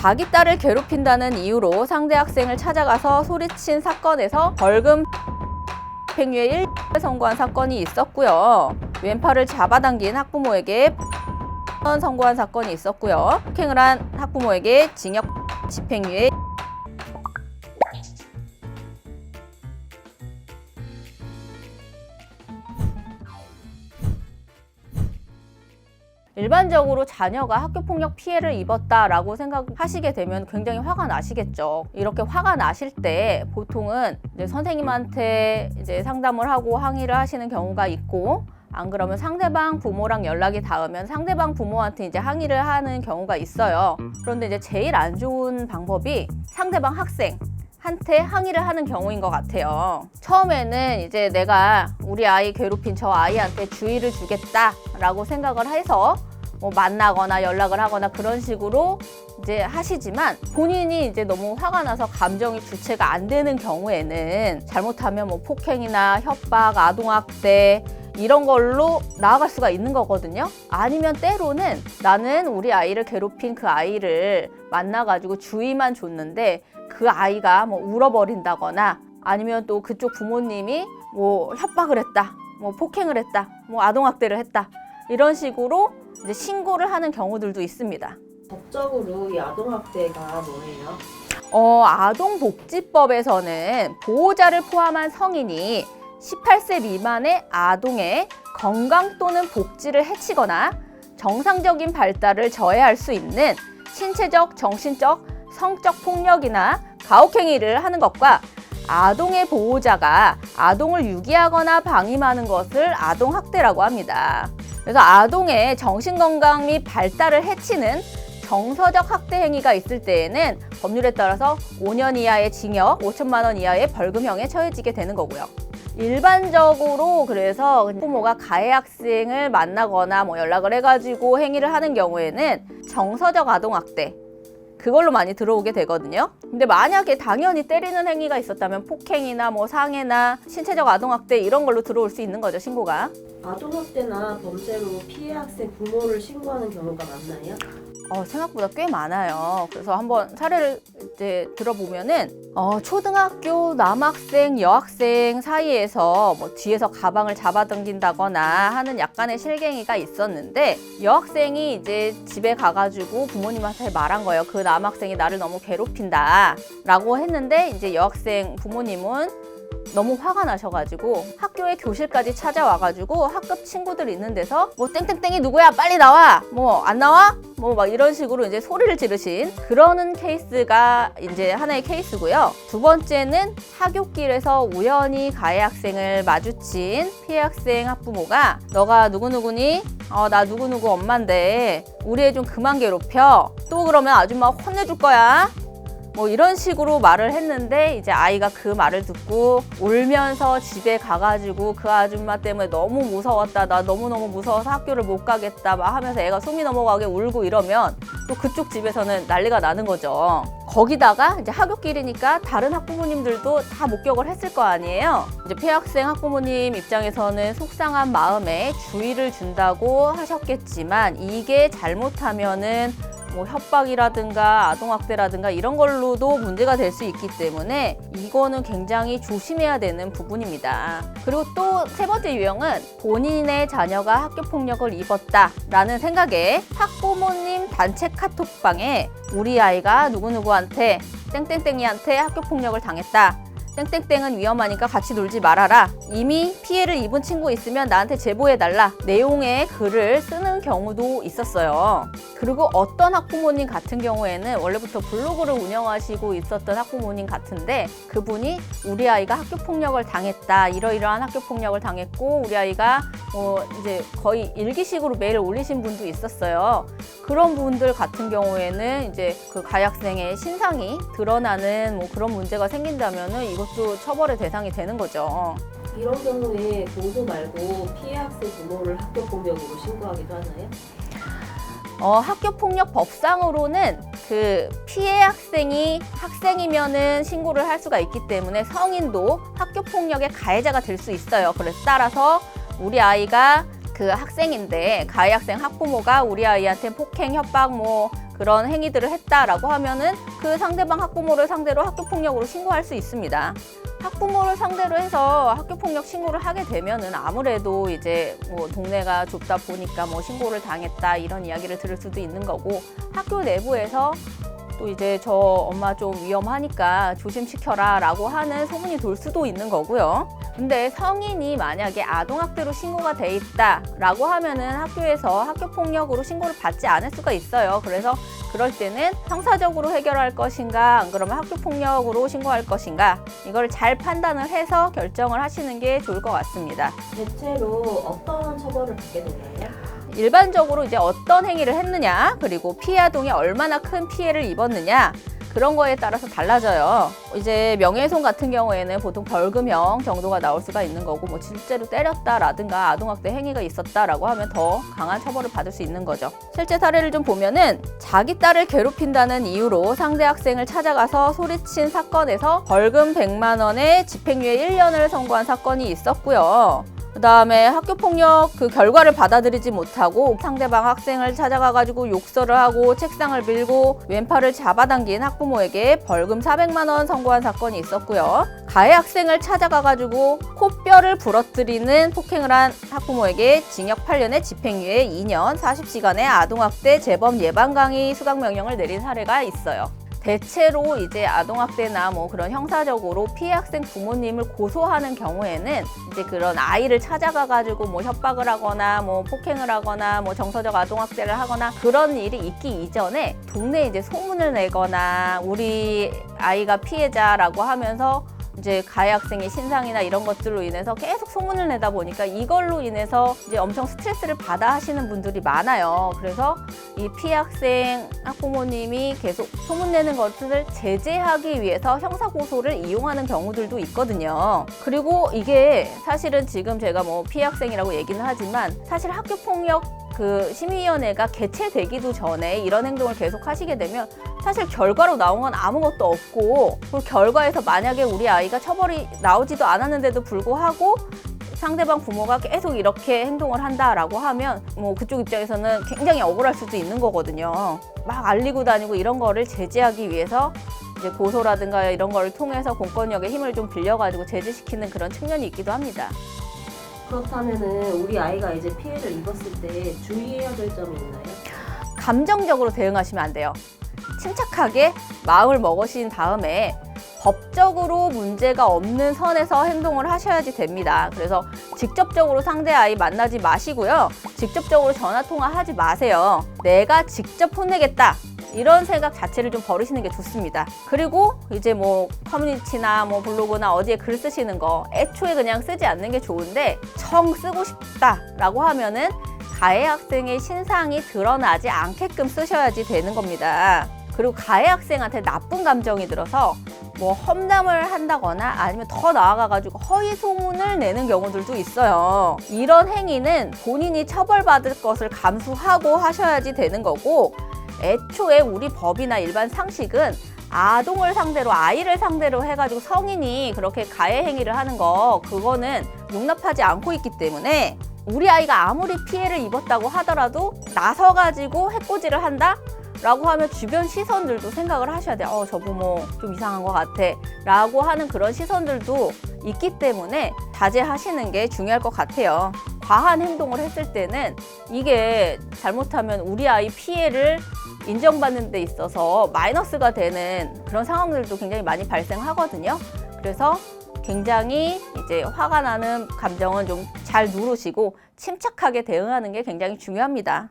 자기 딸을 괴롭힌다는 이유로 상대 학생을 찾아가서 소리친 사건에서 벌금 집행유예 1년을 선고한 사건이 있었고요. 왼팔을 잡아당긴 학부모에게 선고한 사건이 있었고요. 폭행을 한 학부모에게 징역 집행유예 일반적으로 자녀가 학교폭력 피해를 입었다라고 생각하시게 되면 굉장히 화가 나시겠죠. 이렇게 화가 나실 때 보통은 이제 선생님한테 이제 상담을 하고 항의를 하시는 경우가 있고, 안 그러면 상대방 부모랑 연락이 닿으면 상대방 부모한테 이제 항의를 하는 경우가 있어요. 그런데 이제 제일 안 좋은 방법이 상대방 학생 한테 항의를 하는 경우인 것 같아요. 처음에는 이제 내가 우리 아이 괴롭힌 저 아이한테 주의를 주겠다라고 생각을 해서 뭐 만나거나 연락을 하거나 그런 식으로 이제 하시지만, 본인이 이제 너무 화가 나서 감정이 주체가 안 되는 경우에는 잘못하면 뭐 폭행이나 협박, 아동학대 이런 걸로 나아갈 수가 있는 거거든요. 아니면 때로는 나는 우리 아이를 괴롭힌 그 아이를 만나가지고 주의만 줬는데 그 아이가 뭐 울어버린다거나, 아니면 또 그쪽 부모님이 뭐 협박을 했다, 뭐 폭행을 했다, 뭐 아동학대를 했다, 이런 식으로 이제 신고를 하는 경우들도 있습니다. 법적으로 이 아동학대가 뭐예요? 아동복지법에서는 보호자를 포함한 성인이 18세 미만의 아동의 건강 또는 복지를 해치거나 정상적인 발달을 저해할 수 있는 신체적, 정신적, 성적 폭력이나 가혹행위를 하는 것과 아동의 보호자가 아동을 유기하거나 방임하는 것을 아동학대라고 합니다. 그래서 아동의 정신건강 및 발달을 해치는 정서적 학대 행위가 있을 때에는 법률에 따라서 5년 이하의 징역, 5천만 원 이하의 벌금형에 처해지게 되는 거고요. 일반적으로 그래서 부모가 가해 학생을 만나거나 뭐 연락을 해가지고 행위를 하는 경우에는 정서적 아동학대, 그걸로 많이 들어오게 되거든요. 근데 만약에 당연히 때리는 행위가 있었다면 폭행이나 뭐 상해나 신체적 아동학대 이런 걸로 들어올 수 있는 거죠, 신고가. 아동학대나 범죄로 피해 학생 부모를 신고하는 경우가 많나요? 생각보다 꽤 많아요. 그래서 한번 사례를 이제 들어보면은 초등학교 남학생, 여학생 사이에서 뭐 뒤에서 가방을 잡아당긴다거나 하는 약간의 실갱이가 있었는데, 여학생이 이제 집에 가가지고 부모님한테 말한 거예요. 그 남학생이 나를 너무 괴롭힌다라고 했는데, 이제 여학생 부모님은 너무 화가 나셔가지고 학교에 교실까지 찾아와가지고 학급 친구들 있는 데서 뭐 땡땡땡이 누구야, 빨리 나와, 뭐 안 나와, 뭐 막 이런 식으로 이제 소리를 지르신 그러는 케이스가 이제 하나의 케이스고요. 두 번째는 하굣길에서 우연히 가해 학생을 마주친 피해 학생 학부모가 너가 누구누구니? 나 누구누구 엄마인데 우리 애 좀 그만 괴롭혀, 또 그러면 아줌마 혼내줄 거야, 뭐 이런 식으로 말을 했는데, 이제 아이가 그 말을 듣고 울면서 집에 가가지고 그 아줌마 때문에 너무 무서웠다, 나 너무너무 무서워서 학교를 못 가겠다 막 하면서 애가 숨이 넘어가게 울고 이러면 또 그쪽 집에서는 난리가 나는 거죠. 거기다가 이제 하굣길이니까 다른 학부모님들도 다 목격을 했을 거 아니에요. 이제 피해 학생 학부모님 입장에서는 속상한 마음에 주의를 준다고 하셨겠지만, 이게 잘못하면은 뭐 협박이라든가 아동학대라든가 이런 걸로도 문제가 될 수 있기 때문에 이거는 굉장히 조심해야 되는 부분입니다. 그리고 또 세 번째 유형은 본인의 자녀가 학교폭력을 입었다라는 생각에 학부모님 단체 카톡방에 우리 아이가 누구누구한테 땡땡땡이한테 학교폭력을 당했다, 땡땡땡은 위험하니까 같이 놀지 말아라, 이미 피해를 입은 친구 있으면 나한테 제보해달라, 내용의 글을 쓰는 경우도 있었어요. 그리고 어떤 학부모님 같은 경우에는 원래부터 블로그를 운영하시고 있었던 학부모님 같은데, 그분이 우리 아이가 학교폭력을 당했다, 이러이러한 학교폭력을 당했고 우리 아이가 뭐 이제 거의 일기식으로 메일을 올리신 분도 있었어요. 그런 분들 같은 경우에는 이제 그 가해 학생의 신상이 드러나는 뭐 그런 문제가 생긴다면은 이것도 처벌의 대상이 되는 거죠. 이런 경우에 보도 말고 피해 학생 부모를 학교폭력으로 신고하기도 하나요? 학교폭력 법상으로는 그 피해 학생이 학생이면은 신고를 할 수가 있기 때문에 성인도 학교폭력의 가해자가 될 수 있어요. 그래서 따라서 우리 아이가 그 학생인데 가해 학생 학부모가 우리 아이한테 폭행, 협박 뭐 그런 행위들을 했다라고 하면은 그 상대방 학부모를 상대로 학교폭력으로 신고할 수 있습니다. 학부모를 상대로 해서 학교폭력 신고를 하게 되면은 아무래도 이제 뭐 동네가 좁다 보니까 뭐 신고를 당했다 이런 이야기를 들을 수도 있는 거고, 학교 내부에서 또 이제 저 엄마 좀 위험하니까 조심시켜라 라고 하는 소문이 돌 수도 있는 거고요. 근데 성인이 만약에 아동학대로 신고가 돼 있다라고 하면은 학교에서 학교폭력으로 신고를 받지 않을 수가 있어요. 그래서 그럴 때는 형사적으로 해결할 것인가, 안 그러면 학교폭력으로 신고할 것인가, 이걸 잘 판단을 해서 결정을 하시는 게 좋을 것 같습니다. 대체로 어떤 처벌을 받게 되나요? 일반적으로 이제 어떤 행위를 했느냐, 그리고 피해 아동이 얼마나 큰 피해를 입었느냐, 그런 거에 따라서 달라져요. 이제 명예훼손 같은 경우에는 보통 벌금형 정도가 나올 수가 있는 거고, 뭐 실제로 때렸다라든가 아동학대 행위가 있었다라고 하면 더 강한 처벌을 받을 수 있는 거죠. 실제 사례를 좀 보면은 자기 딸을 괴롭힌다는 이유로 상대 학생을 찾아가서 소리친 사건에서 벌금 100만 원에 집행유예 1년을 선고한 사건이 있었고요. 그다음에 학교폭력 그 결과를 받아들이지 못하고 상대방 학생을 찾아가가지고 욕설을 하고 책상을 밀고 왼팔을 잡아당긴 학부모에게 벌금 400만 원 선고한 사건이 있었고요. 가해 학생을 찾아가가지고 코뼈를 부러뜨리는 폭행을 한 학부모에게 징역 8년에 집행유예 2년 40시간의 아동학대 재범 예방 강의 수강명령을 내린 사례가 있어요. 대체로 이제 아동학대나 뭐 그런 형사적으로 피해 학생 부모님을 고소하는 경우에는 이제 그런 아이를 찾아가가지고 뭐 협박을 하거나 뭐 폭행을 하거나 뭐 정서적 아동학대를 하거나 그런 일이 있기 이전에 동네에 이제 소문을 내거나 우리 아이가 피해자라고 하면서 이제 가해 학생의 신상이나 이런 것들로 인해서 계속 소문을 내다 보니까 이걸로 인해서 이제 엄청 스트레스를 받아 하시는 분들이 많아요. 그래서 이 피해 학생 학부모님이 계속 소문내는 것을 제재하기 위해서 형사고소를 이용하는 경우들도 있거든요. 그리고 이게 사실은 지금 제가 뭐 피해 학생이라고 얘기는 하지만 사실 학교폭력 그 심의위원회가 개최되기도 전에 이런 행동을 계속 하시게 되면 사실 결과로 나온 건 아무것도 없고, 그 결과에서 만약에 우리 아이가 처벌이 나오지도 않았는데도 불구하고 상대방 부모가 계속 이렇게 행동을 한다라고 하면 뭐 그쪽 입장에서는 굉장히 억울할 수도 있는 거거든요. 막 알리고 다니고 이런 거를 제재하기 위해서 이제 고소라든가 이런 거를 통해서 공권력의 힘을 좀 빌려가지고 제재시키는 그런 측면이 있기도 합니다. 그렇다면은 우리 아이가 이제 피해를 입었을 때 주의해야 될 점이 있나요? 감정적으로 대응하시면 안 돼요. 침착하게 마음을 먹으신 다음에 법적으로 문제가 없는 선에서 행동을 하셔야지 됩니다. 그래서 직접적으로 상대 아이 만나지 마시고요. 직접적으로 전화 통화하지 마세요. 내가 직접 혼내겠다. 이런 생각 자체를 좀 버리시는 게 좋습니다. 그리고 이제 뭐 커뮤니티나 뭐 블로그나 어디에 글 쓰시는 거 애초에 그냥 쓰지 않는 게 좋은데 정 쓰고 싶다라고 하면은 가해 학생의 신상이 드러나지 않게끔 쓰셔야지 되는 겁니다. 그리고 가해 학생한테 나쁜 감정이 들어서 뭐 험담을 한다거나 아니면 더 나아가가지고 허위 소문을 내는 경우들도 있어요. 이런 행위는 본인이 처벌받을 것을 감수하고 하셔야지 되는 거고, 애초에 우리 법이나 일반 상식은 아동을 상대로, 아이를 상대로 해가지고 성인이 그렇게 가해 행위를 하는 거 그거는 용납하지 않고 있기 때문에 우리 아이가 아무리 피해를 입었다고 하더라도 나서가지고 해코지를 한다? 라고 하면 주변 시선들도 생각을 하셔야 돼요. 저 부모 좀 이상한 것 같아 라고 하는 그런 시선들도 있기 때문에 자제하시는 게 중요할 것 같아요. 과한 행동을 했을 때는 이게 잘못하면 우리 아이 피해를 인정받는 데 있어서 마이너스가 되는 그런 상황들도 굉장히 많이 발생하거든요. 그래서 굉장히 이제 화가 나는 감정은 좀 잘 누르시고 침착하게 대응하는 게 굉장히 중요합니다.